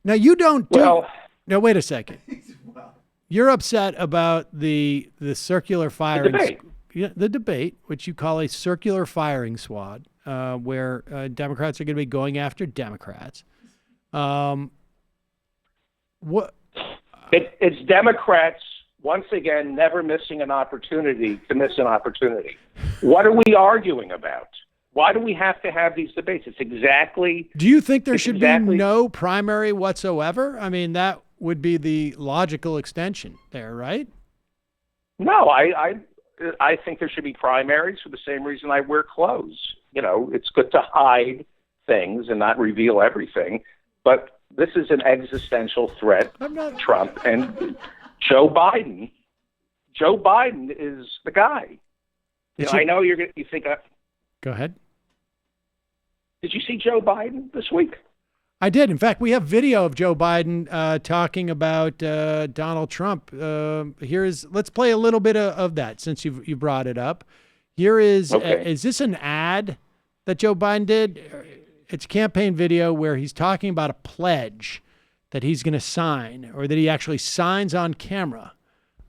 Now you don't do. Well, Now wait a second. You're upset about the circular firing, debate. The debate, which you call a circular firing squad, where Democrats are going to be going after Democrats. What? It's Democrats once again never missing an opportunity to miss an opportunity. What are we arguing about? Why do we have to have these debates? It's exactly. Do you think there should be no primary whatsoever? I mean, that would be the logical extension there, right? No, I think there should be primaries for the same reason I wear clothes. You know, it's good to hide things and not reveal everything, but this is an existential threat. Trump and Joe Biden. Joe Biden is the guy. I know you think. Go ahead. Did you see Joe Biden this week? I did. In fact, we have video of Joe Biden talking about Donald Trump. Let's play a little bit of that since you brought it up. Here is, okay. Is this an ad that Joe Biden did? It's a campaign video where he's talking about a pledge that he's going to sign, or that he actually signs on camera.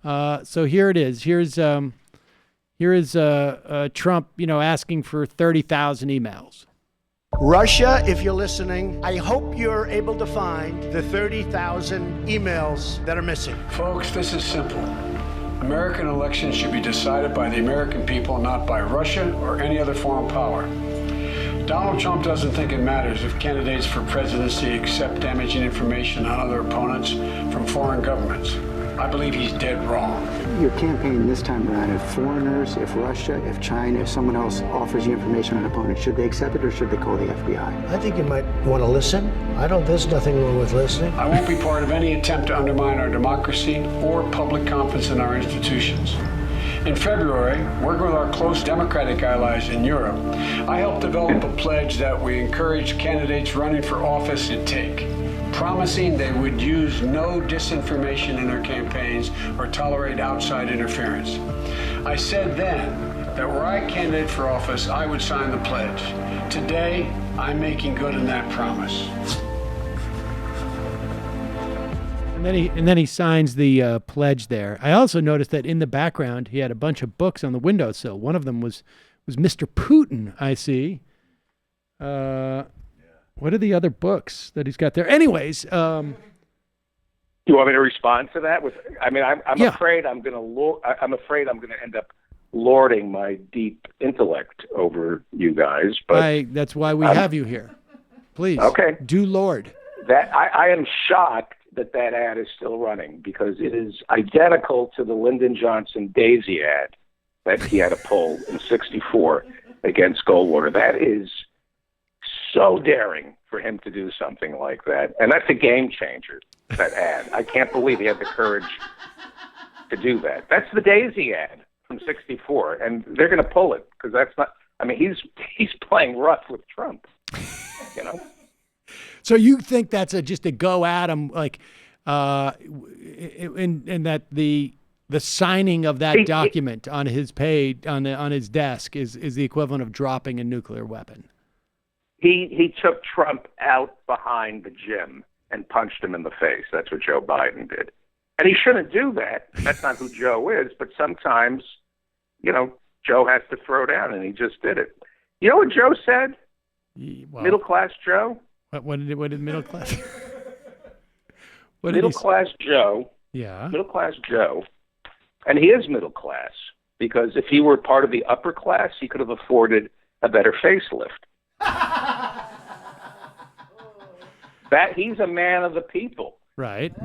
So here it is. Here is Trump, asking for 30,000 emails. Russia, if you're listening, I hope you're able to find the 30,000 emails that are missing. Folks, this is simple. American elections should be decided by the American people, not by Russia or any other foreign power. Donald Trump doesn't think it matters if candidates for presidency accept damaging information on other opponents from foreign governments. I believe he's dead wrong. Your campaign this time around, if foreigners, if Russia, if China, if someone else offers you information on an opponent, should they accept it or should they call the FBI? I think you might want to listen. There's nothing wrong with listening. I won't be part of any attempt to undermine our democracy or public confidence in our institutions. In February, working with our close Democratic allies in Europe, I helped develop a pledge that we encourage candidates running for office to take, promising they would use no disinformation in their campaigns or tolerate outside interference. I said then that were I candidate for office, I would sign the pledge. Today, I'm making good on that promise. And then he signs the pledge there. I also noticed that in the background he had a bunch of books on the windowsill. One of them was Mr. Putin, I see. What are the other books that he's got there? Anyways, you want me to respond to that? I'm afraid I'm going to end up lording my deep intellect over you guys. But that's why we have you here. Please, do lord. That I am shocked that ad is still running, because it is identical to the Lyndon Johnson Daisy ad that he had to pull in '64 against Goldwater. That is so daring for him to do something like that. And that's a game changer, that ad. I can't believe he had the courage to do that. That's the Daisy ad from '64, and they're going to pull it, because that's not, he's playing rough with Trump, So you think that's just a go at him, like, and that the signing of that document on his page, on his desk is the equivalent of dropping a nuclear weapon? He took Trump out behind the gym and punched him in the face. That's what Joe Biden did. And he shouldn't do that. That's not who Joe is. But sometimes, Joe has to throw down, and he just did it. You know what Joe said? Middle class Joe? What did middle class? Middle class Joe. Yeah. Middle class Joe. And he is middle class, because if he were part of the upper class, he could have afforded a better facelift. That he's a man of the people. Right.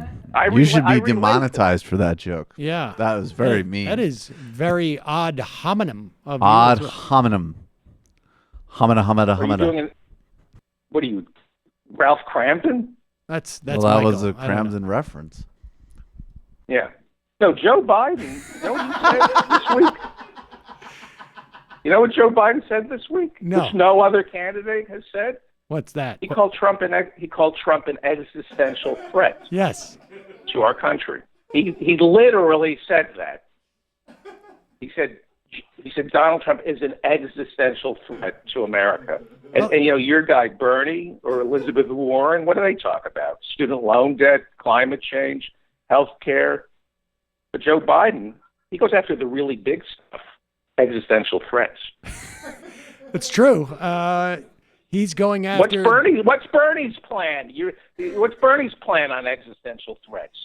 You should be demonetized for that joke. Yeah. That was very mean. That is very odd hominem of odd you. Hominem. Homina. What are you, Ralph Cramden? That's that Michael. Was a Cramden reference. Yeah. No, Joe Biden. You know what he said this week? You know what Joe Biden said this week? No. Which no other candidate has said? What's that? He called Trump an existential threat. Yes. To our country. He literally said that. He said He said Donald Trump is an existential threat to America. And your guy Bernie or Elizabeth Warren, what do they talk about? Student loan debt, climate change, health care. But Joe Biden, he goes after the really big stuff, existential threats. It's true. He's going after. What's Bernie's plan? What's Bernie's plan on existential threats?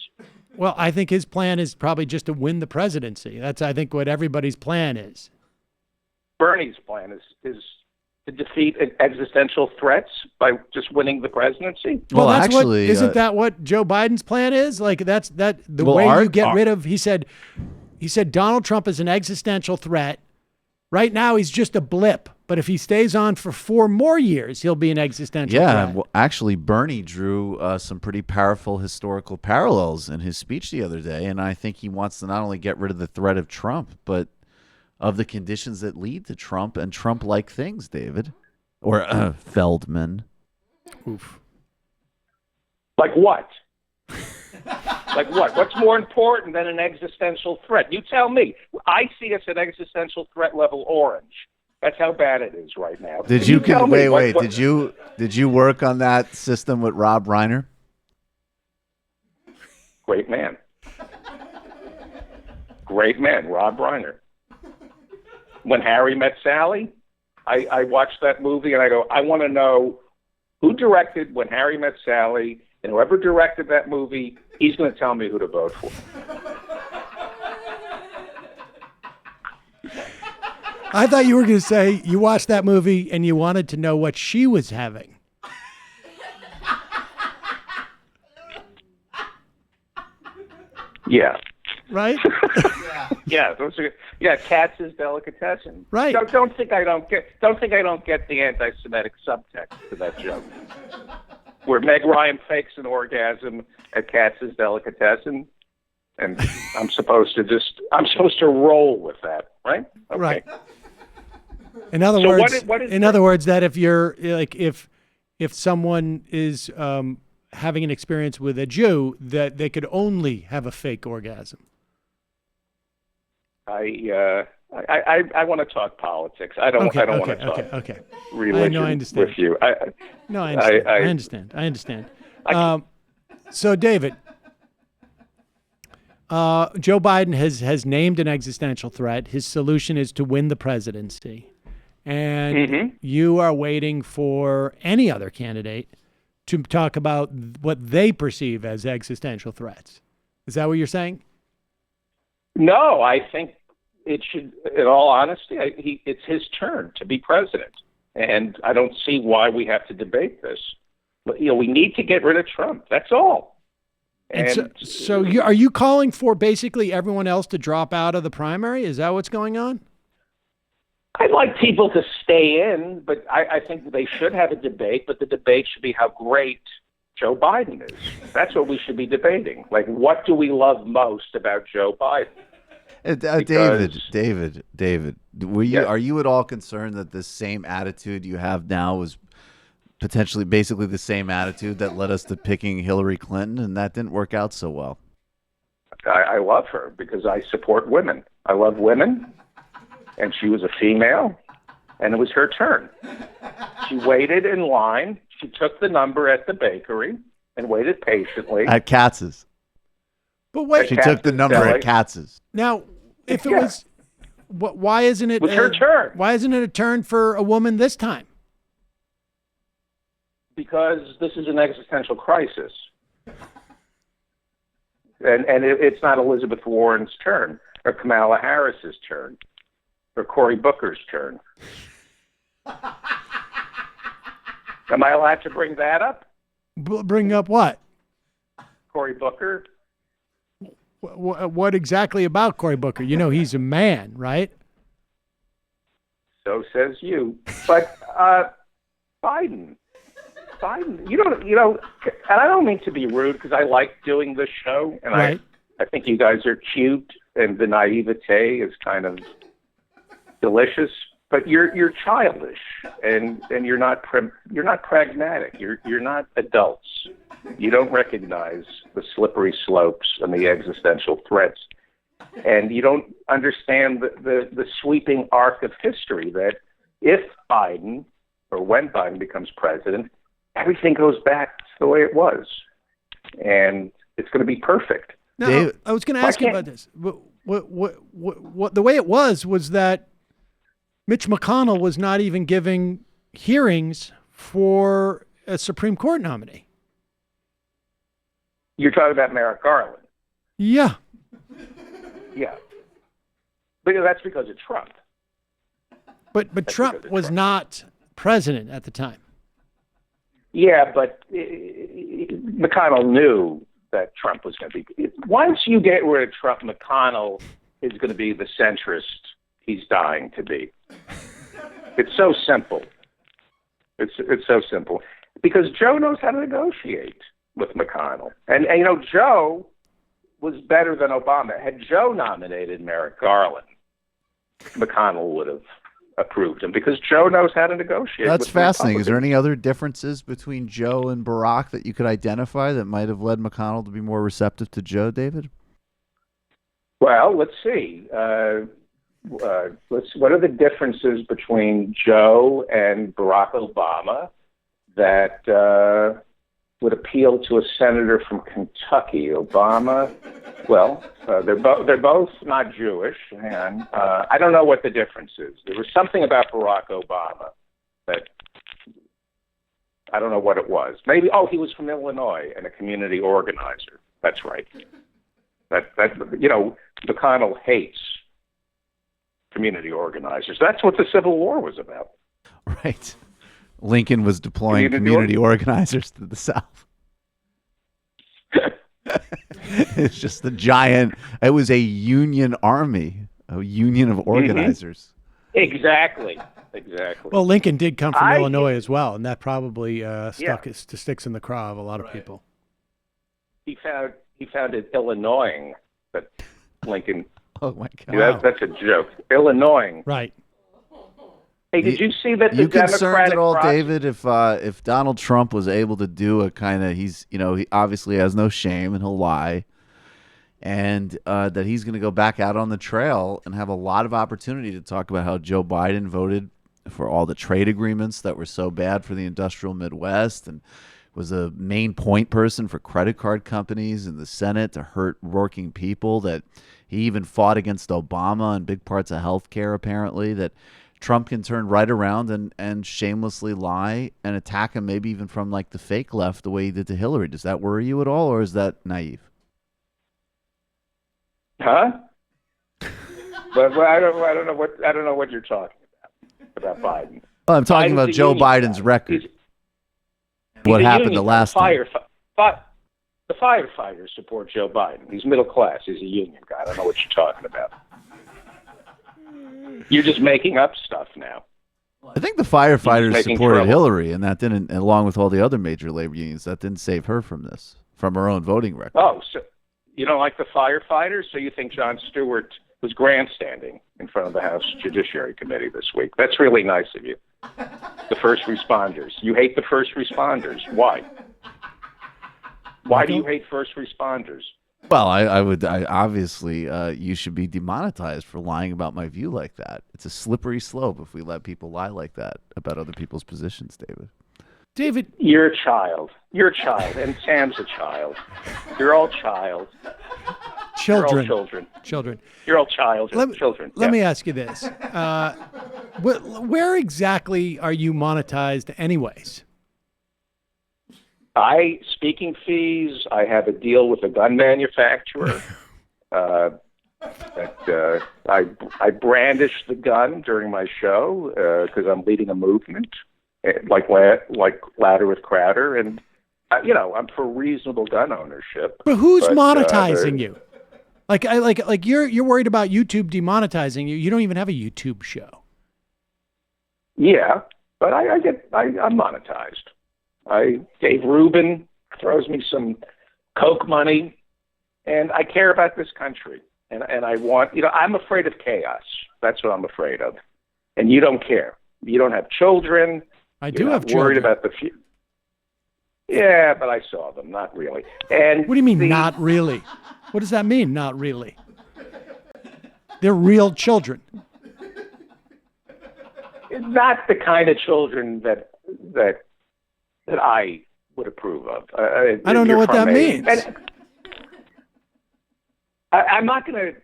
Well, I think his plan is probably just to win the presidency. That's, I think, what everybody's plan is. Bernie's plan is to defeat existential threats by just winning the presidency. Well, that's actually, isn't that what Joe Biden's plan is? Like the way you get rid of. He said Donald Trump is an existential threat. Right now, he's just a blip. But if he stays on for 4 more years, he'll be an existential threat. Yeah, well, actually, Bernie drew some pretty powerful historical parallels in his speech the other day, and I think he wants to not only get rid of the threat of Trump, but of the conditions that lead to Trump and Trump-like things, David. Or Feldman. Oof. Like what? Like what? What's more important than an existential threat? You tell me. I see us at existential threat level orange. That's how bad it is right now. Did you work on that system with Rob Reiner? Great man. Great man, Rob Reiner. When Harry Met Sally, I watched that movie and I go, I want to know who directed When Harry Met Sally, and whoever directed that movie, he's going to tell me who to vote for. I thought you were going to say you watched that movie and you wanted to know what she was having. Yeah. Right? Yeah. Katz's delicatessen. Right. Don't think I don't get the anti-Semitic subtext to that joke. Where Meg Ryan fakes an orgasm at Katz's delicatessen, and I'm supposed to roll with that, right? Okay. Right. In other words, that if you're like if someone is having an experience with a Jew, that they could only have a fake orgasm. I want to talk politics. I don't want to talk religion with you. I understand. So, David, Joe Biden has named an existential threat. His solution is to win the presidency. And you are waiting for any other candidate to talk about what they perceive as existential threats. Is that what you're saying? No, I think it should, in all honesty, it's his turn to be president. And I don't see why we have to debate this. But, we need to get rid of Trump. That's all. And so are you calling for basically everyone else to drop out of the primary? Is that what's going on? I'd like people to stay in, but I think they should have a debate, but the debate should be how great Joe Biden is. That's what we should be debating. Like, what do we love most about Joe Biden? David, are you at all concerned that this same attitude you have now is potentially basically the same attitude that led us to picking Hillary Clinton, and that didn't work out so well? I love her because I support women. I love women, and she was a female, and it was her turn. She waited in line. She took the number at the bakery and waited patiently. At Katz's. But wait, she took the number at Katz's. Now, if it was, why isn't it? It was her turn. Why isn't it a turn for a woman this time? Because this is an existential crisis, and it's not Elizabeth Warren's turn, or Kamala Harris's turn, or Cory Booker's turn. Am I allowed to bring that up? Bring up what? Cory Booker. What exactly about Cory Booker? He's a man, right? So says you. But Biden, and I don't mean to be rude because I like doing this show, and right. I think you guys are cute, and the naivete is kind of delicious. But you're childish, and you're not pragmatic. You're not adults. You don't recognize the slippery slopes and the existential threats. And you don't understand the sweeping arc of history that if Biden, or when Biden becomes president, everything goes back to the way it was. And it's going to be perfect. Now, Dave, I was going to ask you about this. What the way it was that Mitch McConnell was not even giving hearings for a Supreme Court nominee. You're talking about Merrick Garland. Yeah. Yeah. But that's because of Trump. But Trump was not president at the time. Yeah, but McConnell knew that Trump was going to be. Once you get rid of Trump, McConnell is going to be the centrist he's dying to be. It's so simple. It's so simple. Because Joe knows how to negotiate with McConnell. And you know, Joe was better than Obama. Had Joe nominated Merrick Garland, McConnell would have approved him because Joe knows how to negotiate. That's with fascinating. Is there Republicans. any other differences between Joe and Barack that you could identify that might have led McConnell to be more receptive to Joe, David? Well, let's see. What are the differences between Joe and Barack Obama that would appeal to a senator from Kentucky? Obama, well, they're both not Jewish. Hang on. I don't know what the difference is. There was something about Barack Obama that I don't know what it was. Maybe he was from Illinois and a community organizer. That's right. That you know, McConnell hates community organizers. That's what the Civil War was about. Right. Lincoln was deploying community organizers to the South. It's just the giant. It was a union army, a union of organizers. Exactly. Well, Lincoln did come from Illinois as well, and that probably sticks in the craw of a lot of people. He found it Illinoising that Lincoln. Oh my God! Yeah, that's a joke. Illinoising. Right. Hey, did you see that the you concerned Democratic at all, process- David, if Donald Trump was able to do a kind of, he obviously has no shame and he'll lie, and that he's going to go back out on the trail and have a lot of opportunity to talk about how Joe Biden voted for all the trade agreements that were so bad for the industrial Midwest and was a main point person for credit card companies in the Senate to hurt working people, that he even fought against Obama on big parts of healthcare, apparently, that Trump can turn right around and shamelessly lie and attack him, maybe even from like the fake left, the way he did to Hillary. Does that worry you at all, or is that naive? Huh? But I don't know what you're talking about Biden. Well, I'm talking Biden's about a Joe union Biden's guy. record. He's What a happened union the last guy. time? The firefighters support Joe Biden. He's middle class. He's a union guy. I don't know what you're talking about. You're just making up stuff now. I think the firefighters making supported trouble. Hillary, and that didn't, along with all the other major labor unions, that didn't save her from this, from her own voting record. Oh, so you don't like the firefighters? So you think Jon Stewart was grandstanding in front of the House Judiciary Committee this week? That's really nice of you. The first responders. You hate the first responders. Why? Why do you hate first responders? Well, I obviously, you should be demonetized for lying about my view like that. It's a slippery slope if we let people lie like that about other people's positions, David. David, You're a child. You're a child, and Sam's a child. You're all child. You're all children. You're all children. Let me ask you this: where exactly are you monetized, anyways? Speaking fees. I have a deal with a gun manufacturer. I brandish the gun during my show because I'm leading a movement, like Louder with Crowder, and I'm for reasonable gun ownership. But who's monetizing you? Like you're worried about YouTube demonetizing you. You don't even have a YouTube show. Yeah, but I'm monetized. Dave Rubin throws me some Coke money, and I care about this country. And I want, I'm afraid of chaos. That's what I'm afraid of. And you don't care. You don't have children. I do You're have not children. worried about the future. Yeah, but I saw them. Not really. And What do you mean, not really? What does that mean, not really? They're real children. Not the kind of children that I would approve of. I don't know what that means. I'm not going to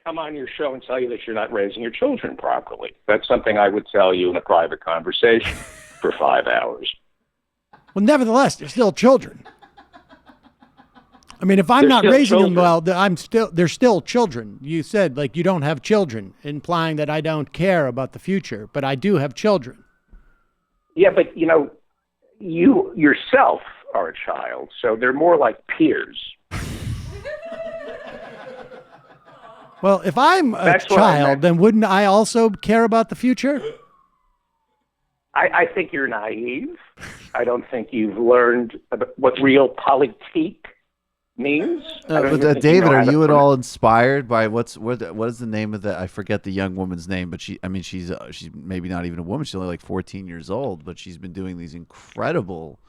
come on your show and tell you that you're not raising your children properly. That's something I would tell you in a private conversation for 5 hours. Well, nevertheless, they're still children. I mean, if I'm They're not still raising children. them well, they're still children. You said, like, you don't have children, implying that I don't care about the future, but I do have children. Yeah, but, you yourself are a child, so they're more like peers. Well, if I'm a That's what I child, meant. then wouldn't I also care about the future? I think you're naive. I don't think you've learned what realpolitik means. I don't even But think David, know how are to you at pronounce- all inspired by what is the name of that? I forget the young woman's name, but she's maybe not even a woman. She's only like 14 years old, but she's been doing these incredible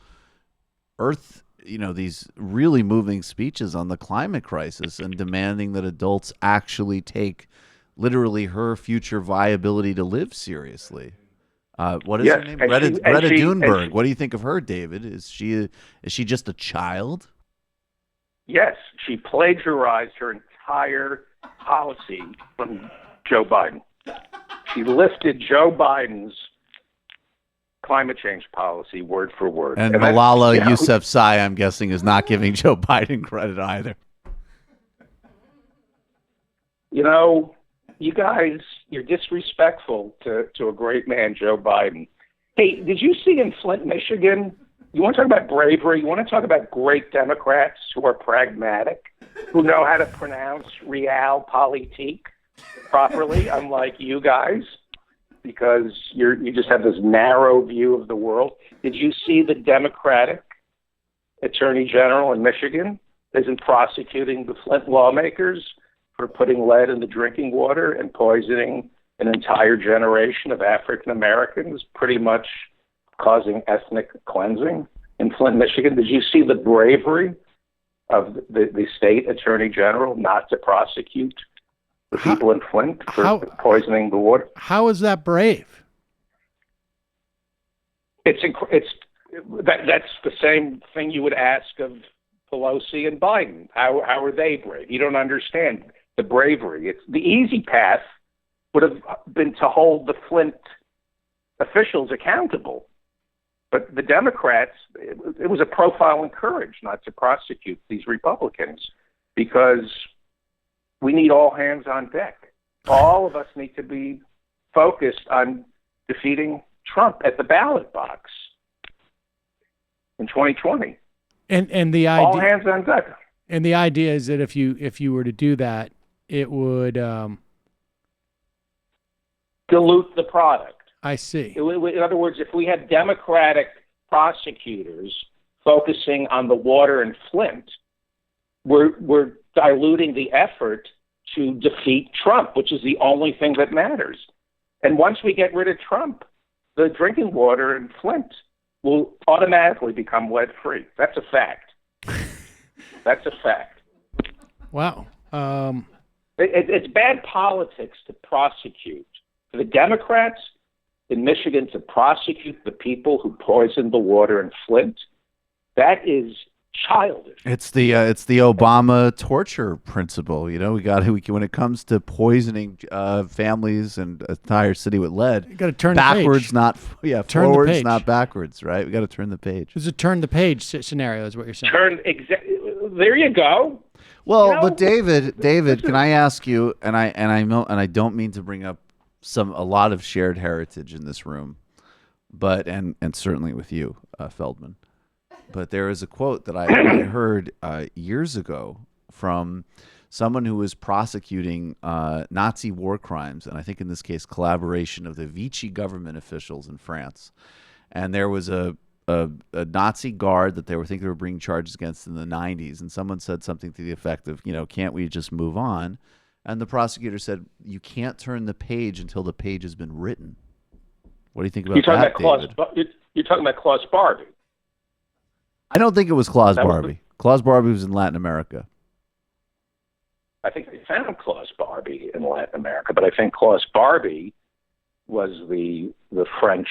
these really moving speeches on the climate crisis and demanding that adults actually take literally her future viability to live seriously. What is her Yes, name? and Greta she- Thunberg. What do you think of her, David? Is she just a child? Yes, she plagiarized her entire policy from Joe Biden. She lifted Joe Biden's climate change policy word for word. And that's- Malala you know, Yousafzai, I'm guessing, is not giving Joe Biden credit either. You guys, you're disrespectful to a great man, Joe Biden. Hey, did you see in Flint, Michigan? You want to talk about bravery? You want to talk about great Democrats who are pragmatic, who know how to pronounce realpolitik properly, unlike you guys, because you just have this narrow view of the world. Did you see the Democratic Attorney General in Michigan isn't prosecuting the Flint lawmakers for putting lead in the drinking water and poisoning an entire generation of African Americans, pretty much causing ethnic cleansing in Flint, Michigan? Did you see the bravery of the state attorney general not to prosecute the people in Flint for poisoning the water? How is that brave? That's the same thing you would ask of Pelosi and Biden. How are they brave? You don't understand the bravery. It's the easy path would have been to hold the Flint officials accountable. But the Democrats, it was a profile in courage not to prosecute these Republicans because we need all hands on deck. All of us need to be focused on defeating Trump at the ballot box in 2020. And the idea, all hands on deck. And the idea is that if you were to do that, it would dilute the product. I see. In other words, if we had Democratic prosecutors focusing on the water in Flint, we're diluting the effort to defeat Trump, which is the only thing that matters. And once we get rid of Trump, the drinking water in Flint will automatically become lead-free. That's a fact. That's a fact. Wow. It's bad politics to prosecute. For the Democrats in Michigan to prosecute the people who poisoned the water in Flint, that is childish. It's the Obama torture principle. You know, when it comes to poisoning families and an entire city with lead, you got to turn backwards, the page. Turn forwards, not backwards. Right? We got to turn the page. It's a turn the page scenario, is what you're saying. There you go. Well, but David, can I ask you? And I don't mean to bring up a lot of shared heritage in this room, but and certainly with you, Feldman. But there is a quote that I heard years ago from someone who was prosecuting Nazi war crimes, and I think in this case collaboration of the Vichy government officials in France. And there was a Nazi guard that they were bringing charges against in the 90s, and someone said something to the effect of, can't we just move on? And the prosecutor said, you can't turn the page until the page has been written. What do you think about that, David? You're talking about Klaus Barbie. I don't think it was Klaus Barbie. Klaus Barbie was in Latin America. I think they found Klaus Barbie in Latin America, but I think Klaus Barbie was the French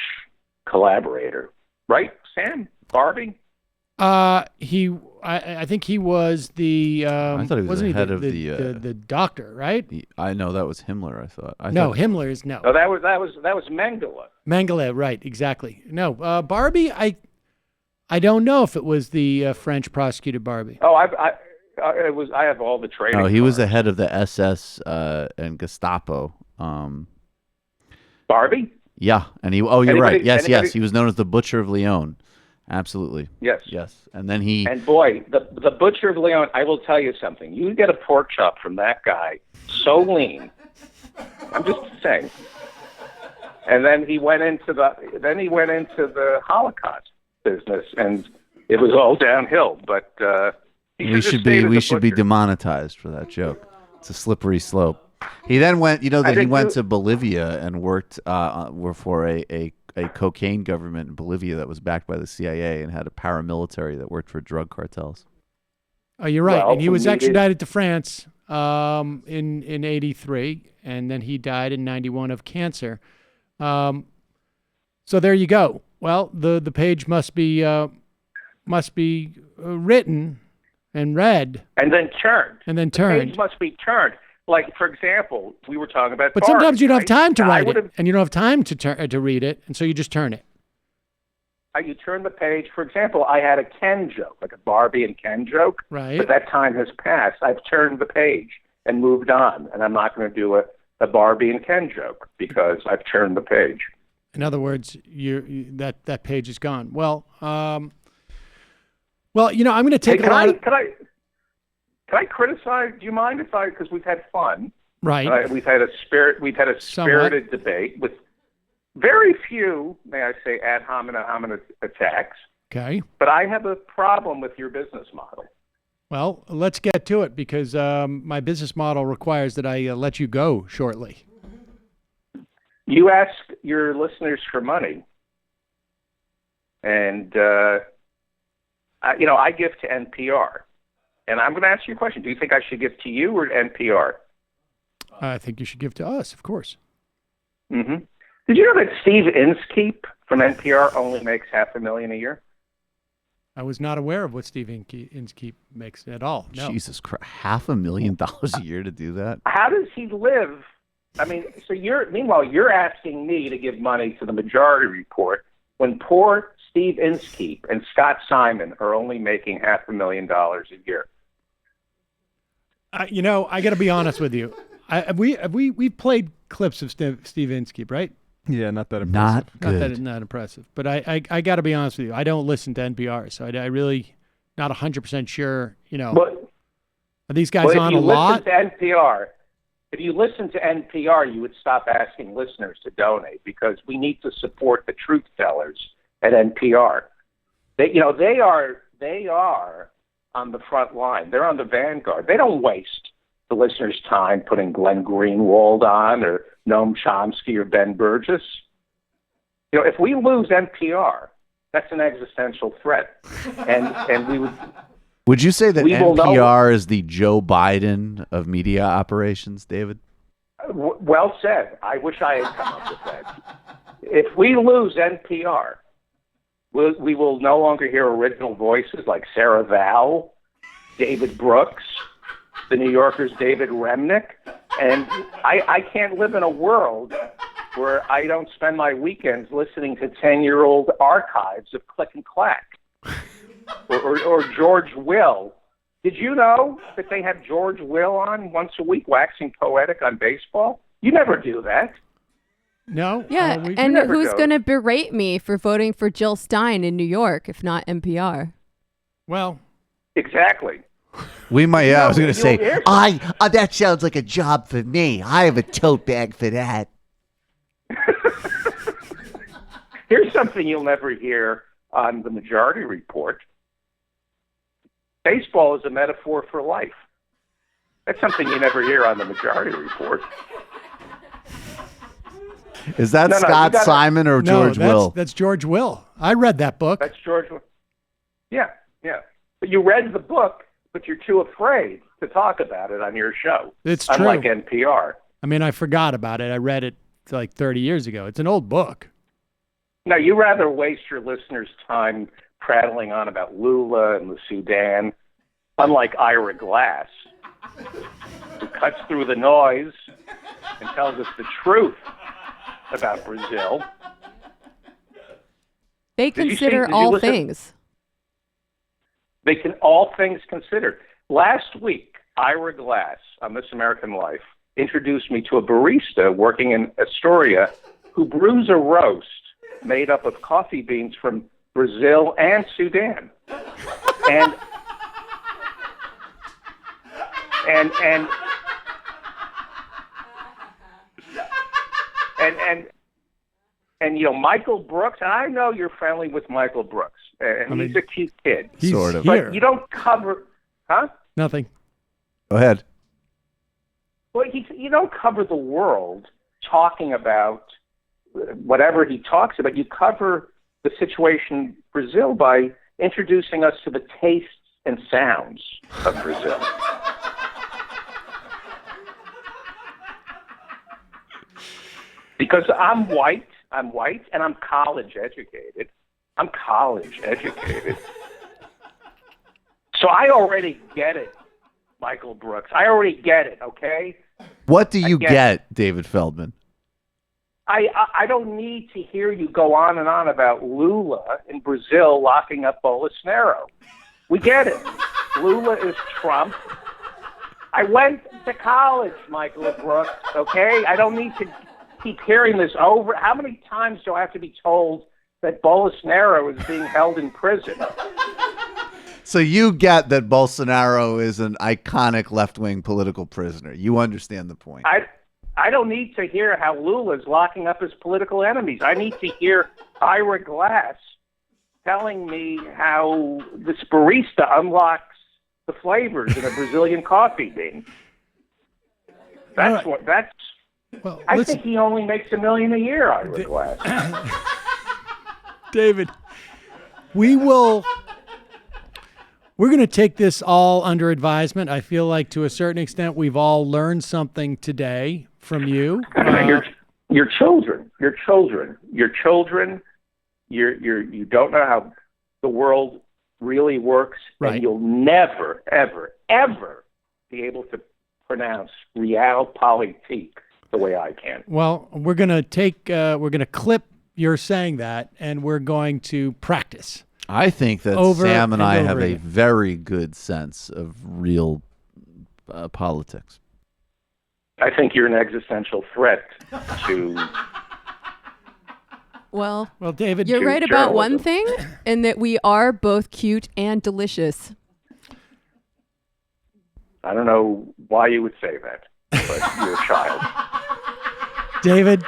collaborator, right? Sam Barbie. I think he was the. I thought he was wasn't the head of the doctor, right? I know that was Himmler. I thought. Himmler is no. No, that was Mengele. Mengele, right? Exactly. No, Barbie. I don't know if it was the French prosecuted Barbie. Oh, it was. I have all the training. No, he was the head of the SS and Gestapo. Barbie. Yeah, and he. Oh, you're right. Yes, he was known as the Butcher of Lyon. Absolutely. Yes. And then he. And boy, the Butcher of Lyon. I will tell you something. You get a pork chop from that guy, so lean. I'm just saying. And then he went into the Holocaust business, and it was all downhill. But we should be demonetized for that joke. It's a slippery slope. He then went. You know that he went to Bolivia and worked for a cocaine government in Bolivia that was backed by the CIA and had a paramilitary that worked for drug cartels. Oh, you're right. Well, and he was extradited to France in '83, and then he died in '91 of cancer. So there you go. Well, the page must be written and read, and then turned. The page must be turned. Like, for example, we were talking about. But sometimes you don't have time to write it, and you don't have time to read it, and so you just turn it. You turn the page. For example, I had a Ken joke, like a Barbie and Ken joke. Right. But that time has passed. I've turned the page and moved on, and I'm not going to do a Barbie and Ken joke because I've turned the page. In other words, that page is gone. Well, I'm going to take Can I criticize? Do you mind if I? Because we've had fun, right? We've had a spirited debate with very few, may I say, ad hominem attacks. Okay. But I have a problem with your business model. Well, let's get to it because my business model requires that I let you go shortly. You ask your listeners for money, and I give to NPR. And I'm going to ask you a question. Do you think I should give to you or NPR? I think you should give to us, of course. Mm-hmm. Did you know that Steve Inskeep from NPR only makes $500,000 a year? I was not aware of what Steve Inskeep makes at all. No. Jesus Christ, $500,000 a year to do that? How does he live? I mean, meanwhile, you're asking me to give money to the Majority Report when poor Steve Inskeep and Scott Simon are only making $500,000 a year. I got to be honest with you. We played clips of Steve Inskeep, right? Yeah, not that impressive. Not impressive. But I got to be honest with you. I don't listen to NPR, so I really not 100% sure. Are these guys on a lot? If you listen to NPR, you would stop asking listeners to donate because we need to support the truth tellers at NPR. They are on the front line. They're on the vanguard. They don't waste the listeners' time putting Glenn Greenwald on or Noam Chomsky or Ben Burgess. If we lose NPR, that's an existential threat, and we would. Would you say that NPR is the Joe Biden of media operations, David? Well said. I wish I had come up with that. If we lose NPR, we will no longer hear original voices like Sarah Vowell, David Brooks, the New Yorker's David Remnick, and I can't live in a world where I don't spend my weekends listening to 10-year-old archives of Click and Clack. Or George Will. Did you know that they have George Will on once a week waxing poetic on baseball? You never do that. No. Yeah, and who's going to berate me for voting for Jill Stein in New York if not NPR? Well, exactly. We might. Yeah, I was going to say, that sounds like a job for me. I have a tote bag for that. Here's something you'll never hear on the Majority Report. Baseball is a metaphor for life. That's something you never hear on the Majority Report. Is that Scott Simon or George Will? That's George Will. I read that book. That's George Will. Yeah. But you read the book, but you're too afraid to talk about it on your show. It's true. Unlike NPR. I mean, I forgot about it. I read it like 30 years ago. It's an old book. Now, you rather waste your listeners' time prattling on about Lula and the Sudan, unlike Ira Glass, who cuts through the noise and tells us the truth about Brazil. They consider all things. They can all things considered. Last week, Ira Glass on This American Life introduced me to a barista working in Astoria who brews a roast made up of coffee beans from Brazil and Sudan. And you know, Michael Brooks, I know you're friendly with Michael Brooks, and he's a cute kid. He's sort of. Here. But you don't cover, huh? Nothing. Go ahead. Well, you don't cover the world talking about whatever he talks about. You cover the situation in Brazil by introducing us to the tastes and sounds of Brazil. Because I'm white, and I'm college educated. So I already get it, Michael Brooks. I already get it, okay? What do you get, David Feldman? I don't need to hear you go on and on about Lula in Brazil locking up Bolsonaro. We get it. Lula is Trump. I went to college, Michael Brooks, okay? I don't need to keep hearing this over. How many times do I have to be told that Bolsonaro is being held in prison? So you get that Bolsonaro is an iconic left-wing political prisoner. You understand the point. I don't need to hear how Lula's locking up his political enemies. I need to hear Ira Glass telling me how this barista unlocks the flavors in a Brazilian coffee bean. That's what. Well, I think he only makes $1 million a year, Ira Glass. David, we're going to take this all under advisement. I feel like to a certain extent we've all learned something today from you. Your children. You don't know how the world really works, right. And you'll never, ever, ever be able to pronounce realpolitik the way I can. Well, we're going to clip your saying that, and we're going to practice. I think that Sam and I have a very good sense of real politics. I think you're an existential threat to... Well, David, you're right about one thing, in that we are both cute and delicious. I don't know why you would say that, but you're a child. David,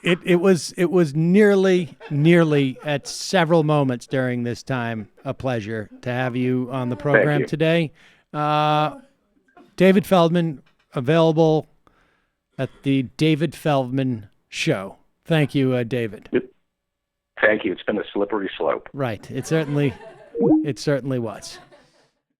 it was nearly at several moments during this time a pleasure to have you on the program today. David Feldman, available at the David Feldman Show. Thank you, David. Thank you. It's been a slippery slope. Right. It certainly was.